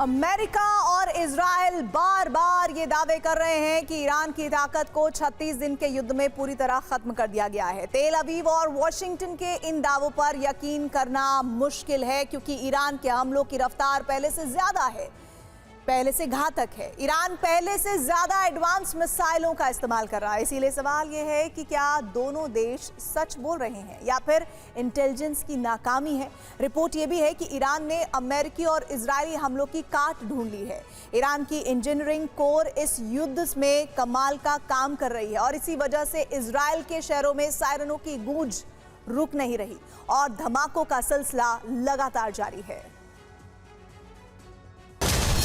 America और Israel बार बार ये दावे कर रहे हैं कि ईरान की ताकत को 36 दिन के युद्ध में पूरी तरह खत्म कर दिया गया है। तेल अवीव और वॉशिंगटन के इन दावों पर यकीन करना मुश्किल है, क्योंकि ईरान के हमलों की रफ्तार पहले से ज्यादा है, पहले से घातक है। ईरान पहले से ज्यादा एडवांस मिसाइलों का इस्तेमाल कर रहा है। इसीलिए सवाल यह है कि क्या दोनों देश सच बोल रहे हैं या फिर इंटेलिजेंस की नाकामी है। रिपोर्ट यह भी है कि ईरान ने अमेरिकी और इजरायली हमलों की काट ढूंढ ली है। ईरान की इंजीनियरिंग कोर इस युद्ध में कमाल का काम कर रही है और इसी वजह से इजराइल के शहरों में सायरनों की गूंज रुक नहीं रही और धमाकों का सिलसिला लगातार जारी है।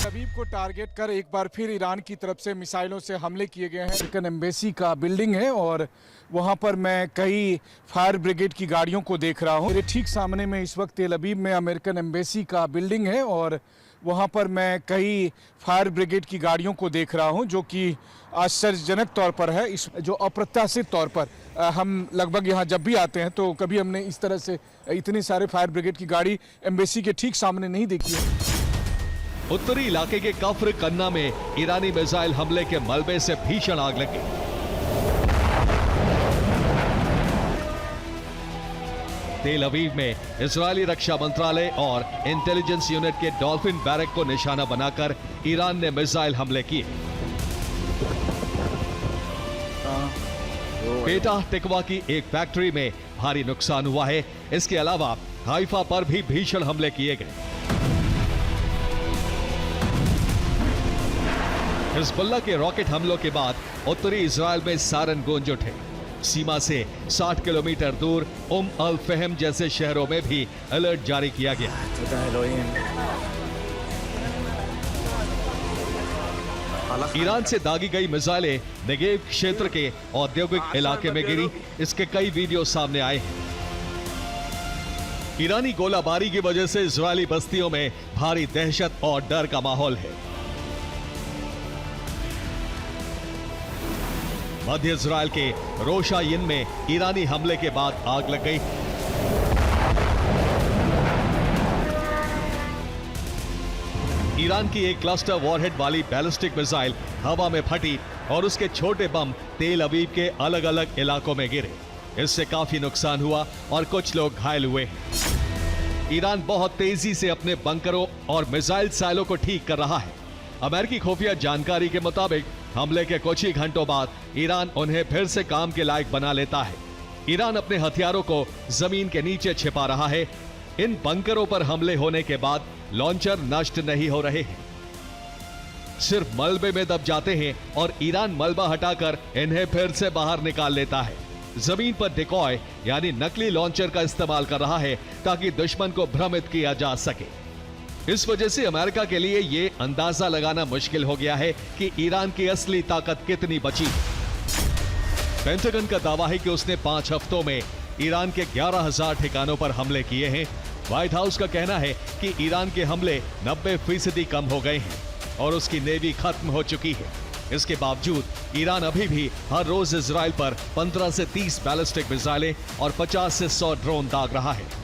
अवीव को टारगेट कर एक बार फिर ईरान की तरफ से मिसाइलों से हमले किए गए हैं। अमेरिकन एम्बेसी का बिल्डिंग है और वहां पर मैं कई फायर ब्रिगेड की गाड़ियों को देख रहा हूं। मेरे ठीक सामने में इस वक्त तेल अवीव में अमेरिकन एम्बेसी का बिल्डिंग है और वहां पर मैं कई फायर ब्रिगेड की गाड़ियों को देख रहा हूं, जो कि आश्चर्यजनक तौर पर है। इस जो अप्रत्याशित तौर पर हम लगभग यहाँ जब भी आते हैं तो कभी हमने इस तरह से इतने सारे फायर ब्रिगेड की गाड़ी एम्बेसी के ठीक सामने नहीं देखी है। उत्तरी इलाके के कफ्र कन्ना में ईरानी मिसाइल हमले के मलबे से भीषण आग लगी। तेल अवीव में इजरायली रक्षा मंत्रालय और इंटेलिजेंस यूनिट के डॉल्फिन बैरक को निशाना बनाकर ईरान ने मिसाइल हमले किए। पेटाह तिकवा की एक फैक्ट्री में भारी नुकसान हुआ है। इसके अलावा हाइफा पर भी भीषण हमले किए गए। हिजबुल्लाह के रॉकेट हमलों के बाद उत्तरी इजरायल में सायरन गूंज उठे। सीमा से 60 किलोमीटर दूर अल फहम जैसे शहरों में भी अलर्ट जारी किया गया। ईरान से दागी गई मिसाइलें नेगेव क्षेत्र के औद्योगिक इलाके में गिरी। इसके कई वीडियो सामने आए हैं। ईरानी गोलाबारी की वजह से इजरायली बस्तियों में भारी दहशत और डर का माहौल है। मध्य इजरायल के रोशाइन में ईरानी हमले के बाद आग लग गई। ईरान की एक क्लस्टर वॉरहेड वाली बैलिस्टिक मिसाइल हवा में फटी और उसके छोटे बम तेल अवीव के अलग अलग इलाकों में गिरे। इससे काफी नुकसान हुआ और कुछ लोग घायल हुए। ईरान बहुत तेजी से अपने बंकरों और मिसाइल साइलों को ठीक कर रहा है। अमेरिकी खुफिया जानकारी के मुताबिक हमले के कुछ ही घंटों बाद ईरान उन्हें फिर से काम के लायक बना लेता है। ईरान अपने हथियारों को जमीन के नीचे छिपा रहा है। इन बंकरों पर हमले होने के बाद लॉन्चर नष्ट नहीं हो रहे हैं, सिर्फ मलबे में दब जाते हैं और ईरान मलबा हटाकर इन्हें फिर से बाहर निकाल लेता है। जमीन पर डिकॉय यानी नकली लॉन्चर का इस्तेमाल कर रहा है ताकि दुश्मन को भ्रमित किया जा सके। इस वजह से अमेरिका के लिए यह अंदाजा लगाना मुश्किल हो गया है कि ईरान की असली ताकत कितनी बची। पेंटागन का दावा है कि उसने 5 हफ्तों में ईरान के 11,000 ठिकानों पर हमले किए हैं। व्हाइट हाउस का कहना है कि ईरान के हमले 90% कम हो गए हैं और उसकी नेवी खत्म हो चुकी है। इसके बावजूद ईरान अभी भी हर रोज इजराइल पर 15 से 30 बैलिस्टिक मिसाइलें और 50 से 100 ड्रोन दाग रहा है।